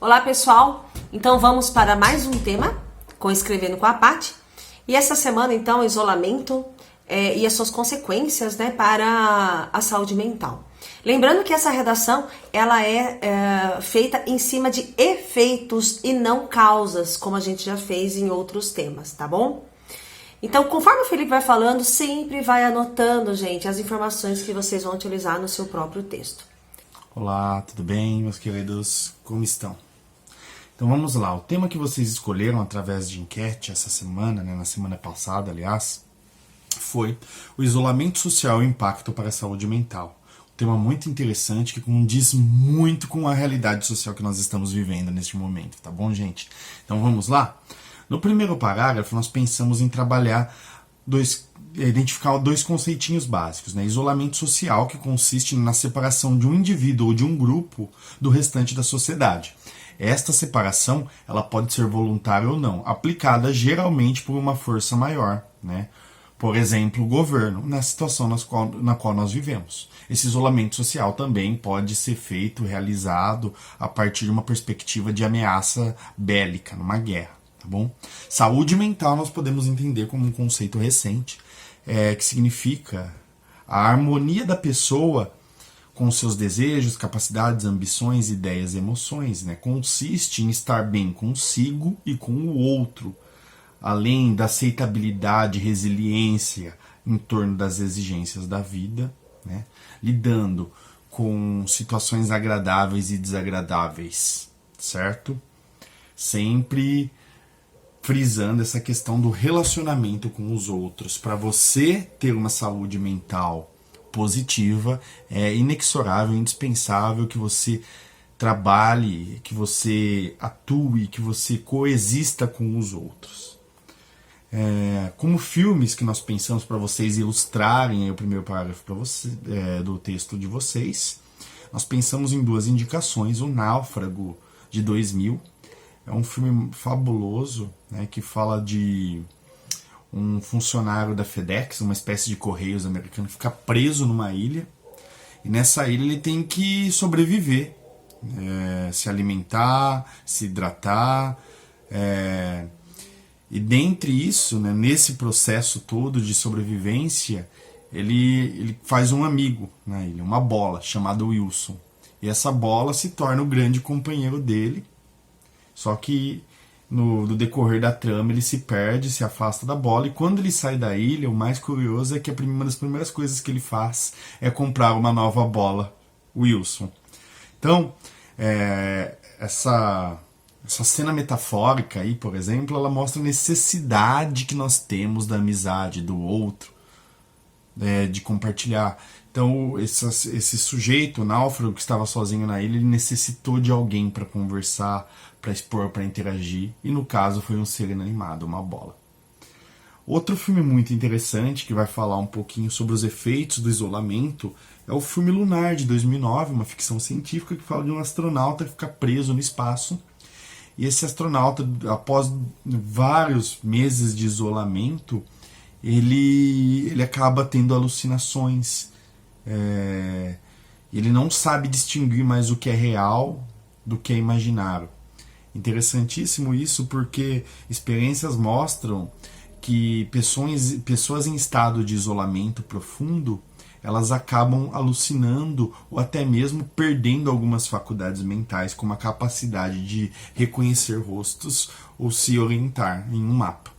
Olá pessoal, então vamos para mais um tema com Escrevendo com a Paty. E essa semana então isolamento e as suas consequências, né, para a saúde mental. Lembrando que essa redação ela é feita em cima de efeitos e não causas, como a gente já fez em outros temas, tá bom? Então, conforme o Felipe vai falando, sempre vai anotando, gente, as informações que vocês vão utilizar no seu próprio texto. Olá, tudo bem, meus queridos? Como estão? Então vamos lá, o tema que vocês escolheram através de enquete essa semana, na semana passada, aliás, foi o isolamento social e o impacto para a saúde mental. Um tema muito interessante que condiz muito com a realidade social que nós estamos vivendo neste momento, tá bom, gente? Então vamos lá? No primeiro parágrafo, nós pensamos em identificar dois conceitinhos básicos, né? Isolamento social, que consiste na separação de um indivíduo ou de um grupo do restante da sociedade. Esta separação ela pode ser voluntária ou não, aplicada geralmente por uma força maior, né? Por exemplo, o governo, na situação na qual nós vivemos. Esse isolamento social também pode ser realizado a partir de uma perspectiva de ameaça bélica, numa guerra, tá bom? Saúde mental nós podemos entender como um conceito recente, que significa a harmonia da pessoa com seus desejos, capacidades, ambições, ideias e emoções, né? Consiste em estar bem consigo e com o outro, além da aceitabilidade e resiliência em torno das exigências da vida, né? Lidando com situações agradáveis e desagradáveis, certo? Sempre frisando essa questão do relacionamento com os outros. Para você ter uma saúde mental positiva, é inexorável, indispensável que você trabalhe, que você atue, que você coexista com os outros. Como filmes que nós pensamos para vocês ilustrarem o primeiro parágrafo do texto de vocês, nós pensamos em duas indicações. O Náufrago, de 2000, é um filme fabuloso, né, que fala de um funcionário da FedEx, uma espécie de correios americano, que fica preso numa ilha. E nessa ilha ele tem que sobreviver, se alimentar, se hidratar. E dentre isso, né, nesse processo todo de sobrevivência, ele faz um amigo na ilha, uma bola, chamada Wilson. E essa bola se torna o grande companheiro dele. Só que no decorrer da trama ele se perde, se afasta da bola, e quando ele sai da ilha, o mais curioso é que uma das primeiras coisas que ele faz é comprar uma nova bola, Wilson. Então, essa cena metafórica aí, por exemplo, ela mostra a necessidade que nós temos da amizade, do outro, de compartilhar. Então, esse sujeito, o náufrago que estava sozinho na ilha, ele necessitou de alguém para conversar, para expor, para interagir, e no caso foi um ser inanimado, uma bola. Outro filme muito interessante, que vai falar um pouquinho sobre os efeitos do isolamento, é o filme Lunar, de 2009, uma ficção científica que fala de um astronauta que fica preso no espaço, e esse astronauta, após vários meses de isolamento, ele acaba tendo alucinações. Ele não sabe distinguir mais o que é real do que é imaginário. Interessantíssimo isso, porque experiências mostram que pessoas em estado de isolamento profundo, elas acabam alucinando ou até mesmo perdendo algumas faculdades mentais, como a capacidade de reconhecer rostos ou se orientar em um mapa.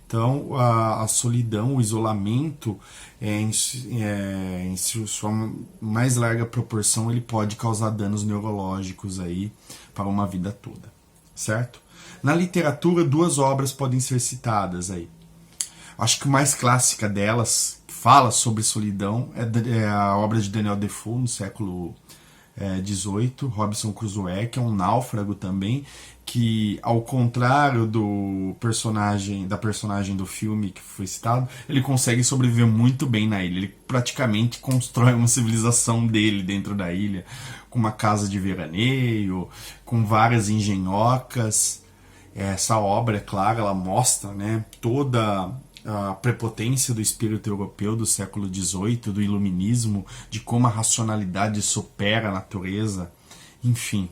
Então, a solidão, o isolamento, em sua mais larga proporção, ele pode causar danos neurológicos aí para uma vida toda, certo? Na literatura, duas obras podem ser citadas aí. Acho que a mais clássica delas, que fala sobre solidão, é a obra de Daniel Defoe, no século XVIII, Robinson Crusoe, que é um náufrago também, que, ao contrário da personagem do filme que foi citado, ele consegue sobreviver muito bem na ilha. Ele praticamente constrói uma civilização dele dentro da ilha, com uma casa de veraneio, com várias engenhocas. Essa obra, é claro, ela mostra, né, toda a prepotência do espírito europeu do século XVIII, do iluminismo, de como a racionalidade supera a natureza, enfim.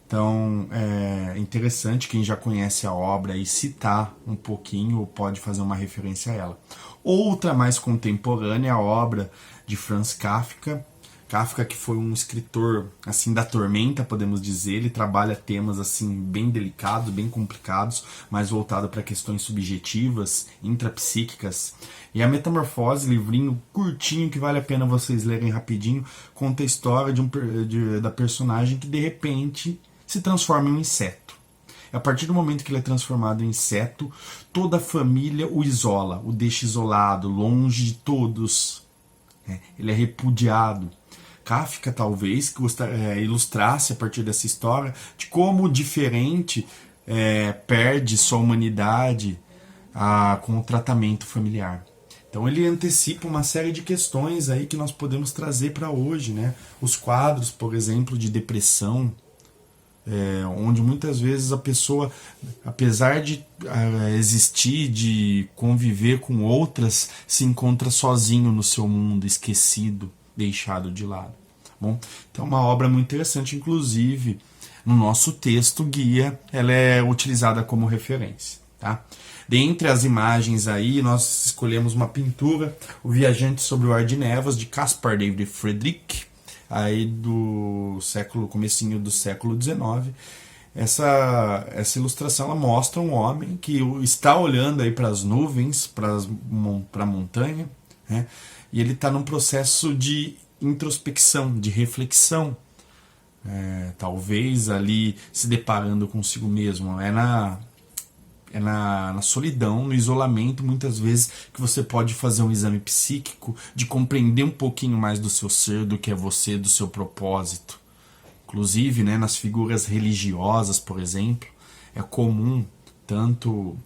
Então, é interessante quem já conhece a obra e citar um pouquinho, pode fazer uma referência a ela. Outra mais contemporânea é a obra de Franz Kafka. Kafka, que foi um escritor assim da tormenta, podemos dizer, ele trabalha temas assim bem delicados, bem complicados, mais voltado para questões subjetivas, intrapsíquicas. E a Metamorfose, livrinho curtinho que vale a pena vocês lerem rapidinho, conta a história da personagem que de repente se transforma em um inseto. A partir do momento que ele é transformado em inseto, toda a família o isola, o deixa isolado, longe de todos. Ele é repudiado. Kafka, talvez, ilustrasse a partir dessa história de como o diferente perde sua humanidade com o tratamento familiar. Então ele antecipa uma série de questões aí que nós podemos trazer para hoje, né? Os quadros, por exemplo, de depressão, onde muitas vezes a pessoa, apesar de existir, de conviver com outras, se encontra sozinho no seu mundo, esquecido, deixado de lado. Bom, então é uma obra muito interessante, inclusive no nosso texto guia ela é utilizada como referência. Tá? Dentre as imagens aí, nós escolhemos uma pintura, O Viajante sobre o Ar de Névoas, de Caspar David Friedrich, aí do comecinho do século XIX. Essa ilustração ela mostra um homem que está olhando aí para as nuvens, para a montanha, né? E ele está num processo de introspecção, de reflexão, talvez ali se deparando consigo mesmo. É na solidão, no isolamento, muitas vezes, que você pode fazer um exame psíquico, de compreender um pouquinho mais do seu ser, do que é você, do seu propósito. Inclusive, né, nas figuras religiosas, por exemplo, é comum tanto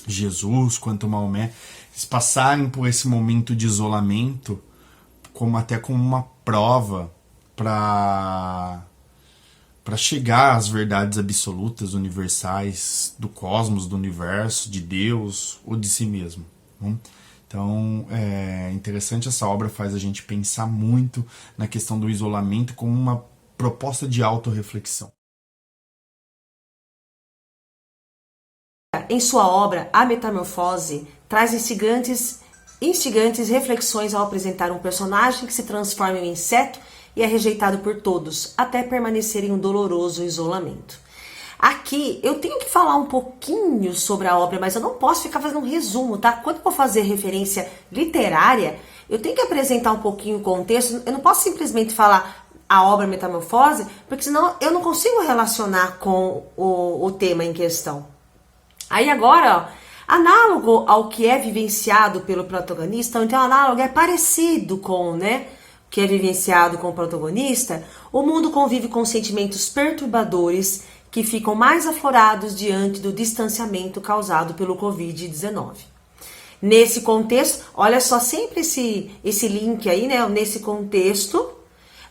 Jesus quanto Maomé eles passarem por esse momento de isolamento até como uma prova para chegar às verdades absolutas, universais, do cosmos, do universo, de Deus ou de si mesmo. Então, é interessante, essa obra faz a gente pensar muito na questão do isolamento como uma proposta de autorreflexão. Em sua obra, A Metamorfose traz instigantes reflexões ao apresentar um personagem que se transforma em um inseto e é rejeitado por todos, até permanecer em um doloroso isolamento. Aqui eu tenho que falar um pouquinho sobre a obra, mas eu não posso ficar fazendo um resumo, tá? Quando eu for fazer referência literária, eu tenho que apresentar um pouquinho o contexto, eu não posso simplesmente falar a obra Metamorfose, porque senão eu não consigo relacionar com o tema em questão. Aí agora, ó, análogo ao que é vivenciado pelo protagonista, então análogo é parecido com, né, o que é vivenciado com o protagonista, o mundo convive com sentimentos perturbadores que ficam mais aflorados diante do distanciamento causado pelo Covid-19. Nesse contexto, olha só sempre esse link aí, né, nesse contexto,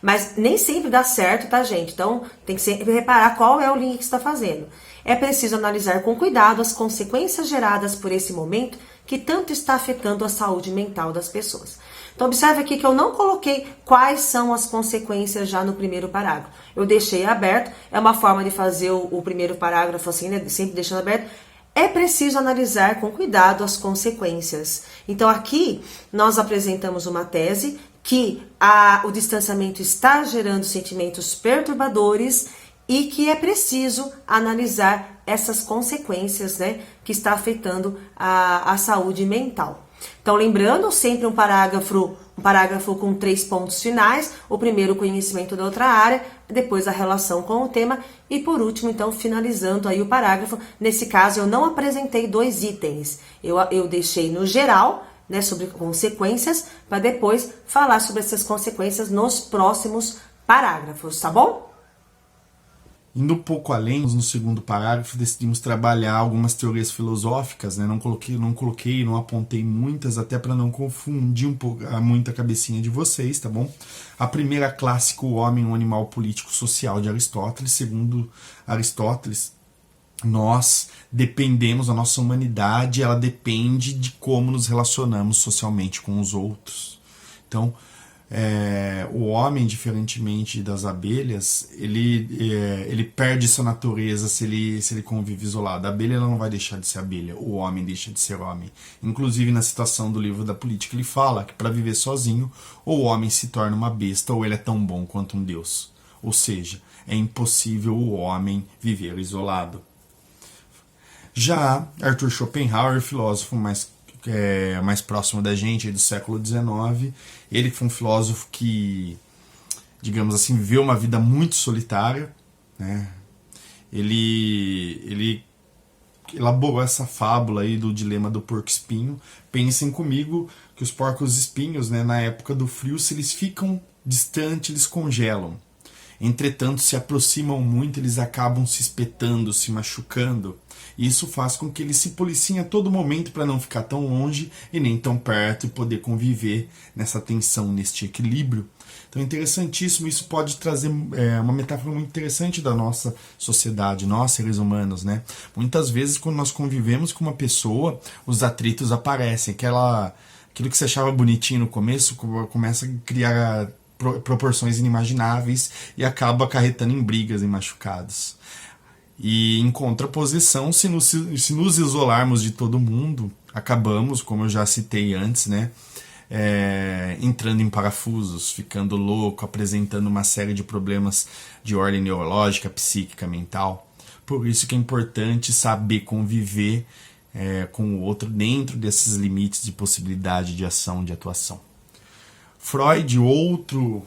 mas nem sempre dá certo, tá, gente? Então, tem que sempre reparar qual é o link que você está fazendo. É preciso analisar com cuidado as consequências geradas por esse momento que tanto está afetando a saúde mental das pessoas. Então, observe aqui que eu não coloquei quais são as consequências já no primeiro parágrafo. Eu deixei aberto, é uma forma de fazer o primeiro parágrafo assim, né? Sempre deixando aberto. É preciso analisar com cuidado as consequências. Então, aqui nós apresentamos uma tese que o distanciamento está gerando sentimentos perturbadores e que é preciso analisar essas consequências, né, que está afetando a saúde mental. Então, lembrando, sempre um parágrafo com 3 pontos finais, o primeiro, o conhecimento da outra área, depois a relação com o tema e, por último, então, finalizando aí o parágrafo. Nesse caso, eu não apresentei 2 itens, eu deixei no geral, né, sobre consequências, para depois falar sobre essas consequências nos próximos parágrafos, tá bom? Indo um pouco além, no segundo parágrafo, decidimos trabalhar algumas teorias filosóficas, né? Não apontei muitas, até para não confundir muito a cabecinha de vocês, tá bom? A primeira, clássica, o homem, um animal político-social, de Aristóteles. Segundo Aristóteles, nós dependemos, a nossa humanidade, ela depende de como nos relacionamos socialmente com os outros. Então, o homem, diferentemente das abelhas, ele perde essa natureza se ele convive isolado. A abelha ela não vai deixar de ser abelha, o homem deixa de ser homem. Inclusive, na citação do livro da Política, ele fala que para viver sozinho, ou o homem se torna uma besta, ou ele é tão bom quanto um deus. Ou seja, é impossível o homem viver isolado. Já Arthur Schopenhauer, filósofo mais próximo da gente, do século XIX, ele foi um filósofo que, digamos assim, viveu uma vida muito solitária, né? Ele elaborou essa fábula aí do dilema do porco-espinho. Pensem comigo que os porcos-espinhos, né, na época do frio, se eles ficam distantes, eles congelam. Entretanto, se aproximam muito, eles acabam se espetando, se machucando. E isso faz com que eles se policiem a todo momento para não ficar tão longe e nem tão perto e poder conviver nessa tensão, neste equilíbrio. Então é interessantíssimo, isso pode trazer uma metáfora muito interessante da nossa sociedade, nós seres humanos, né? Muitas vezes quando nós convivemos com uma pessoa, os atritos aparecem, aquilo que você achava bonitinho no começo começa a criar proporções inimagináveis e acaba acarretando em brigas e machucados. E em contraposição, se nos isolarmos de todo mundo, acabamos, como eu já citei antes, né, entrando em parafusos, ficando louco, apresentando uma série de problemas de ordem neurológica, psíquica, mental. Por isso que é importante saber conviver com o outro dentro desses limites de possibilidade de ação, de atuação. Freud, outro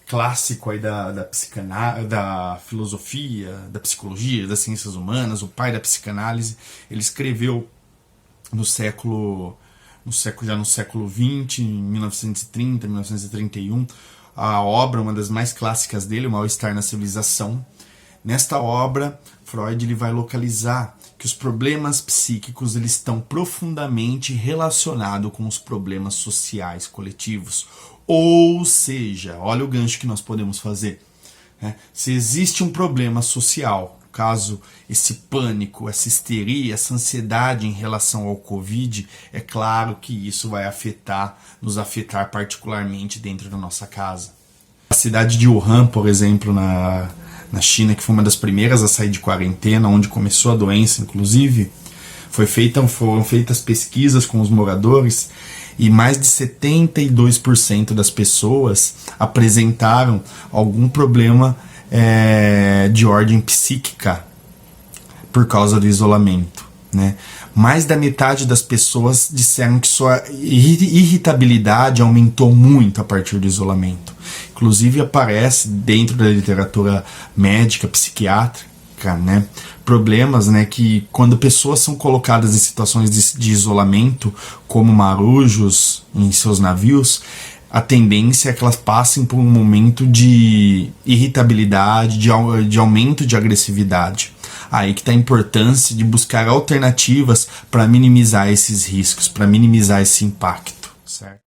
clássico aí da filosofia, da psicologia, das ciências humanas, o pai da psicanálise, ele escreveu no século XX, em 1930, 1931, a obra, uma das mais clássicas dele, O Mal-Estar na Civilização. Nesta obra, Freud ele vai localizar que os problemas psíquicos eles estão profundamente relacionados com os problemas sociais coletivos. Ou seja, olha o gancho que nós podemos fazer. Se existe um problema social, caso esse pânico, essa histeria, essa ansiedade em relação ao Covid, é claro que isso vai nos afetar particularmente dentro da nossa casa. A cidade de Wuhan, por exemplo, na China, que foi uma das primeiras a sair de quarentena, onde começou a doença, inclusive, foram feitas pesquisas com os moradores e mais de 72% das pessoas apresentaram algum problema de ordem psíquica por causa do isolamento, né? Mais da metade das pessoas disseram que sua irritabilidade aumentou muito a partir do isolamento. Inclusive aparece dentro da literatura médica, psiquiátrica, né, problemas, né, que quando pessoas são colocadas em situações de isolamento, como marujos em seus navios, a tendência é que elas passem por um momento de irritabilidade, de aumento de agressividade. Aí que está a importância de buscar alternativas para minimizar esses riscos, para minimizar esse impacto, certo?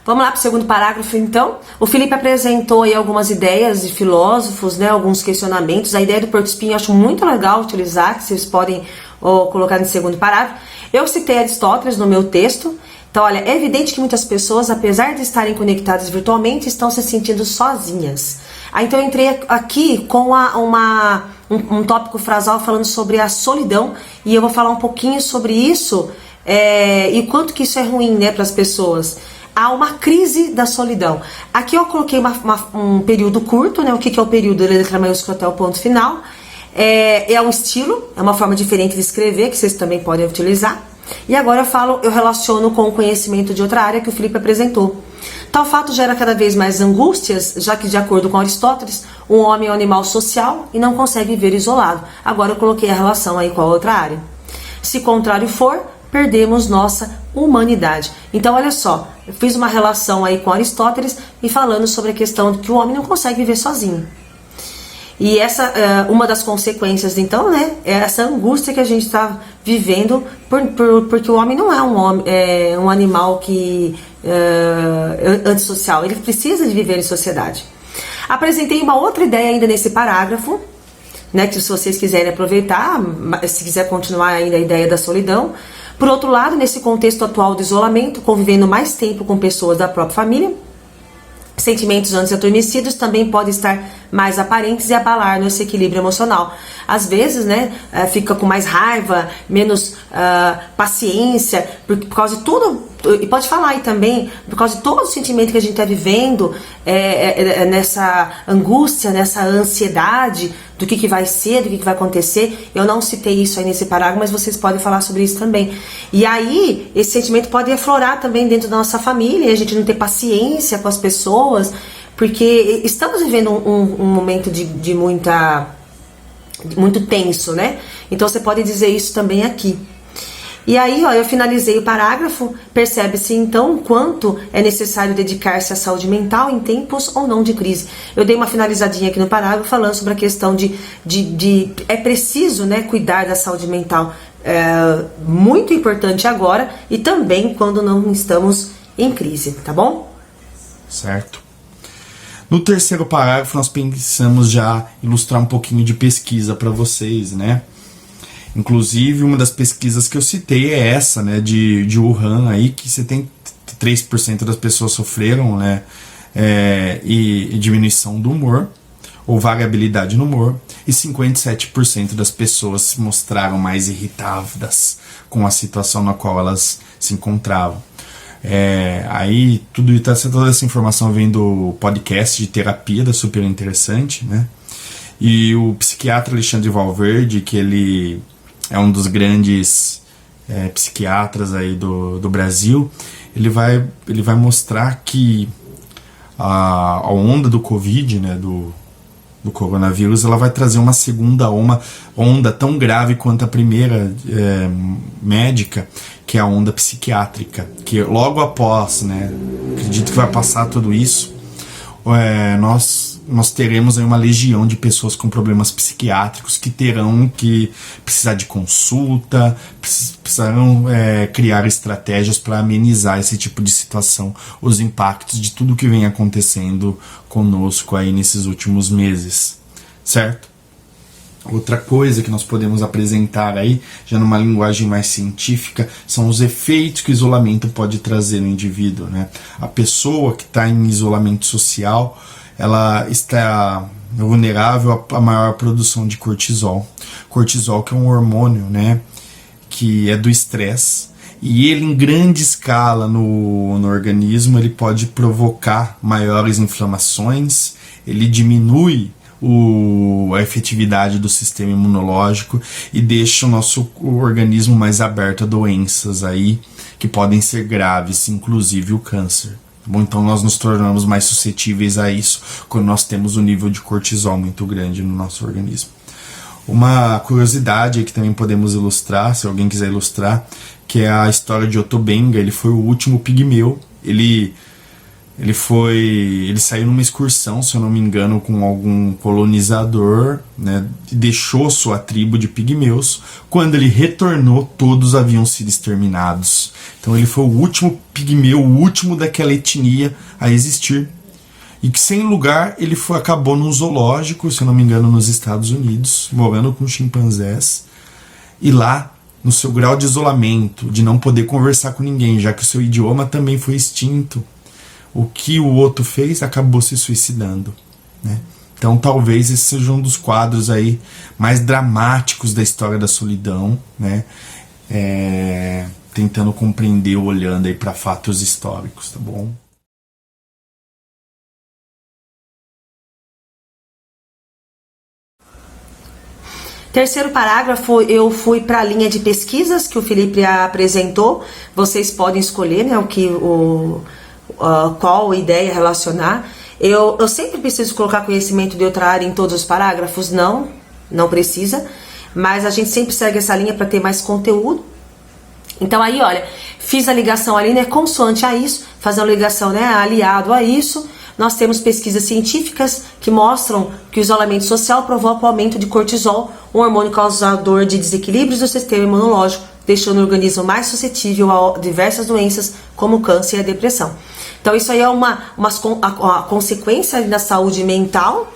Vamos lá para o segundo parágrafo, então. O Felipe apresentou aí algumas ideias de filósofos, né, alguns questionamentos. A ideia do porco-espinho eu acho muito legal utilizar, que vocês podem colocar no segundo parágrafo. Eu citei Aristóteles no meu texto. Então, olha, é evidente que muitas pessoas, apesar de estarem conectadas virtualmente, estão se sentindo sozinhas. Aí, então, eu entrei aqui com um tópico frasal falando sobre a solidão, e eu vou falar um pouquinho sobre isso e o quanto que isso é ruim, né, para as pessoas. Há uma crise da solidão. Aqui eu coloquei um período curto, né? O que é o período? Letra maiúscula até o ponto final. É um estilo, é uma forma diferente de escrever, que vocês também podem utilizar. E agora eu relaciono com o conhecimento de outra área que o Felipe apresentou. Tal fato gera cada vez mais angústias, já que, de acordo com Aristóteles, o homem é um animal social e não consegue viver isolado. Agora eu coloquei a relação aí com a outra área. Se contrário for, perdemos nossa humanidade. Então, olha só, eu fiz uma relação aí com Aristóteles e falando sobre a questão de que o homem não consegue viver sozinho. E essa, uma das consequências, então, né, é essa angústia que a gente está vivendo, porque o homem não é um animal antissocial, ele precisa de viver em sociedade. Apresentei uma outra ideia ainda nesse parágrafo, né, que se vocês quiserem aproveitar, se quiser continuar ainda a ideia da solidão, Por outro lado, nesse contexto atual do isolamento, convivendo mais tempo com pessoas da própria família, sentimentos antes adormecidos também podem estar mais aparentes e abalar nosso equilíbrio emocional. Às vezes, né, fica com mais raiva, menos paciência, por causa de tudo, e pode falar aí também, por causa de todo o sentimento que a gente está vivendo, nessa angústia, nessa ansiedade do que vai ser, do que vai acontecer. Eu não citei isso aí nesse parágrafo, mas vocês podem falar sobre isso também. E aí, esse sentimento pode aflorar também dentro da nossa família, a gente não ter paciência com as pessoas, porque estamos vivendo um momento de muito tenso, né? Então você pode dizer isso também aqui. E aí, ó, eu finalizei o parágrafo. Percebe-se então o quanto é necessário dedicar-se à saúde mental em tempos ou não de crise. Eu dei uma finalizadinha aqui no parágrafo falando sobre a questão de é preciso, né, cuidar da saúde mental. É muito importante agora e também quando não estamos em crise, tá bom? Certo. No terceiro parágrafo nós pensamos já ilustrar um pouquinho de pesquisa para vocês, né? Inclusive, uma das pesquisas que eu citei é essa, né, de Wuhan, aí, que 73% das pessoas sofreram, né, e diminuição do humor, ou variabilidade no humor, e 57% das pessoas se mostraram mais irritadas com a situação na qual elas se encontravam. Aí, toda essa informação vem do podcast de terapia, da Super Interessante, né, e o psiquiatra Alexandre Valverde, que ele é um dos grandes psiquiatras aí do Brasil, ele vai mostrar que a onda do Covid, né, do coronavírus, ela vai trazer uma segunda onda tão grave quanto a primeira médica, que é a onda psiquiátrica, que logo após, né, acredito que vai passar tudo isso, nós teremos aí uma legião de pessoas com problemas psiquiátricos que terão que precisar de consulta, precisarão criar estratégias para amenizar esse tipo de situação, os impactos de tudo que vem acontecendo conosco aí nesses últimos meses, certo? Outra coisa que nós podemos apresentar aí, já numa linguagem mais científica, são os efeitos que o isolamento pode trazer no indivíduo, né? A pessoa que está em isolamento social, ela está vulnerável à maior produção de cortisol. Cortisol, que é um hormônio, né, que é do estresse, e ele em grande escala no organismo, ele pode provocar maiores inflamações, ele diminui a efetividade do sistema imunológico e deixa o nosso organismo mais aberto a doenças aí que podem ser graves, inclusive o câncer. Bom, então nós nos tornamos mais suscetíveis a isso quando nós temos um nível de cortisol muito grande no nosso organismo. Uma curiosidade que também podemos ilustrar, se alguém quiser ilustrar, que é a história de Otto Benga. Ele foi o último pigmeu. Ele saiu numa excursão, se eu não me engano, com algum colonizador, né, e deixou sua tribo de pigmeus. Quando ele retornou, todos haviam sido exterminados. Então ele foi o último pigmeu, o último daquela etnia a existir. E que sem lugar ele acabou num zoológico, se eu não me engano, nos Estados Unidos, morando com chimpanzés. E lá, no seu grau de isolamento, de não poder conversar com ninguém, já que o seu idioma também foi extinto, o que o outro fez, acabou se suicidando, né? Então talvez esse seja um dos quadros aí mais dramáticos da história da solidão, né? Tentando compreender, olhando aí para fatos históricos, tá bom? Terceiro parágrafo, eu fui para a linha de pesquisas que o Felipe apresentou. Vocês podem escolher, né, qual ideia relacionar. Eu sempre preciso colocar conhecimento de outra área em todos os parágrafos? Não precisa, mas a gente sempre segue essa linha para ter mais conteúdo. Então aí, olha, fiz a ligação ali, né, consoante a isso, fazer uma ligação, né, aliado a isso. Nós temos pesquisas científicas que mostram que o isolamento social provoca o aumento de cortisol, um hormônio causador de desequilíbrios do sistema imunológico, deixando o organismo mais suscetível a diversas doenças como o câncer e a depressão. Então isso aí é a consequência da saúde mental,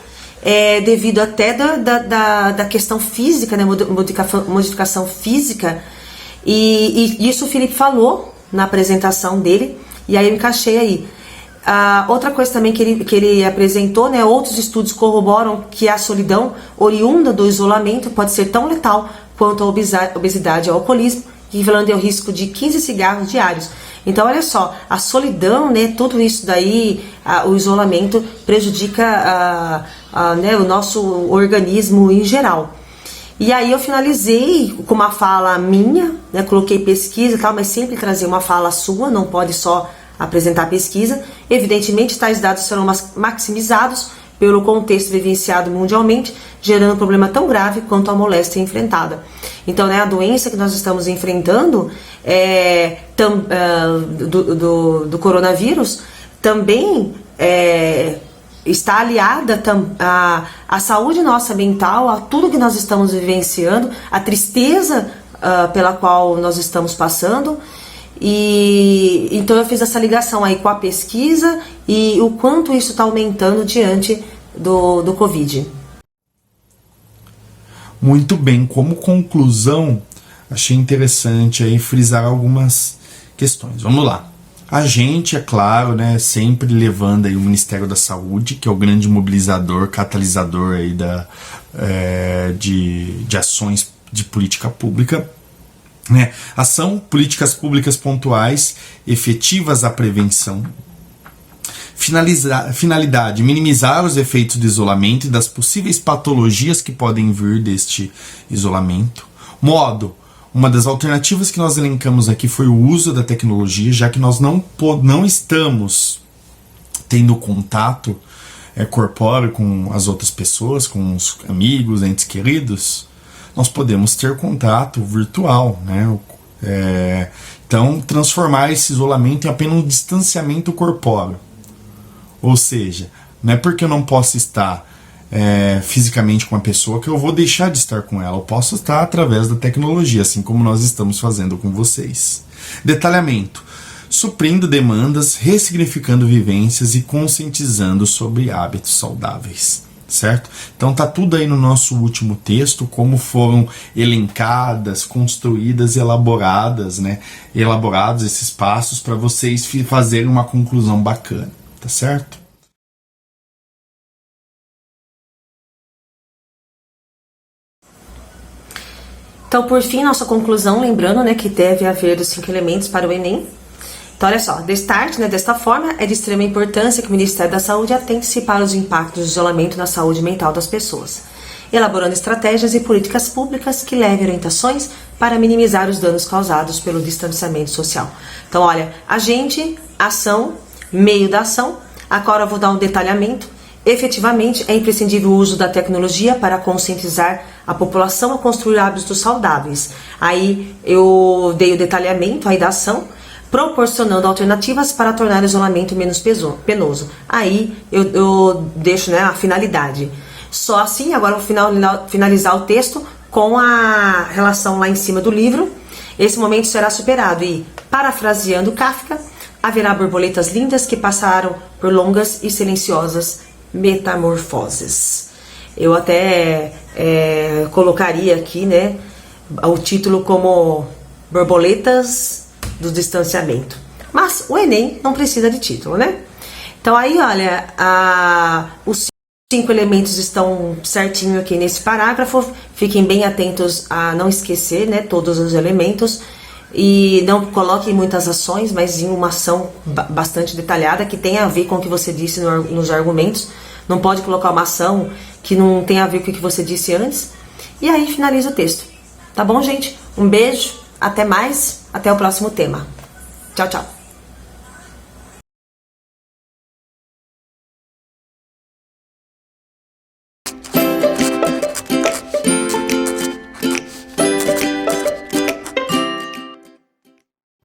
devido até da questão física, né, modificação física. E isso o Felipe falou na apresentação dele, e aí eu encaixei aí. Outra coisa também que ele apresentou, né, outros estudos corroboram que a solidão oriunda do isolamento pode ser tão letal quanto a obesidade e o alcoolismo, equivalente ao risco de 15 cigarros diários. Então, olha só, a solidão, né, tudo isso daí, o isolamento prejudica né, o nosso organismo em geral. E aí eu finalizei com uma fala minha, né, coloquei pesquisa e tal, mas sempre trazer uma fala sua, não pode só apresentar pesquisa. Evidentemente, tais dados serão maximizados pelo contexto vivenciado mundialmente, gerando um problema tão grave quanto a moléstia enfrentada. Então, né, a doença que nós estamos enfrentando do coronavírus também está aliada à saúde nossa mental, a tudo que nós estamos vivenciando, a tristeza pela qual nós estamos passando. E então eu fiz essa ligação aí com a pesquisa e o quanto isso está aumentando diante do Covid. Muito bem, como conclusão, achei interessante aí frisar algumas questões. Vamos lá. A gente, é claro, né, sempre levando aí o Ministério da Saúde, que é o grande mobilizador, catalisador aí de ações de política pública, né? Políticas públicas pontuais, efetivas à prevenção. Finalidade, minimizar os efeitos do isolamento e das possíveis patologias que podem vir deste isolamento. Modo, uma das alternativas que nós elencamos aqui foi o uso da tecnologia, já que nós não estamos tendo contato corpóreo com as outras pessoas, com os amigos, entes queridos, nós podemos ter contato virtual, né? Então, transformar esse isolamento em apenas um distanciamento corpóreo. Ou seja, não é porque eu não posso estar fisicamente com a pessoa que eu vou deixar de estar com ela. Eu posso estar através da tecnologia, assim como nós estamos fazendo com vocês. Detalhamento. Suprindo demandas, ressignificando vivências e conscientizando sobre hábitos saudáveis. Certo? Então tá tudo aí no nosso último texto, como foram elencadas, construídas, elaborados esses passos para vocês fazerem uma conclusão bacana, tá certo? Então, por fim, nossa conclusão, lembrando, né, que deve haver os 5 elementos para o Enem. Então, olha só, destarte, né, desta forma, é de extrema importância que o Ministério da Saúde atente-se para os impactos do isolamento na saúde mental das pessoas, elaborando estratégias e políticas públicas que levem orientações para minimizar os danos causados pelo distanciamento social. Então, olha, agente, ação, meio da ação, agora eu vou dar um detalhamento. Efetivamente, é imprescindível o uso da tecnologia para conscientizar a população a construir hábitos saudáveis. Aí eu dei o detalhamento aí da ação, proporcionando alternativas para tornar o isolamento menos penoso. Aí eu deixo, né, a finalidade. Só assim, agora eu vou finalizar o texto com a relação lá em cima do livro. Esse momento será superado e, parafraseando Kafka, haverá borboletas lindas que passaram por longas e silenciosas metamorfoses. Eu até colocaria aqui, né, o título como Borboletas do Distanciamento. Mas o Enem não precisa de título, né? Então aí, olha, os 5 elementos estão certinho aqui nesse parágrafo. Fiquem bem atentos a não esquecer, né, todos os elementos. E não coloquem muitas ações, mas em uma ação bastante detalhada que tenha a ver com o que você disse nos argumentos. Não pode colocar uma ação que não tem a ver com o que você disse antes. E aí finaliza o texto. Tá bom, gente? Um beijo, até mais, até o próximo tema. Tchau, tchau.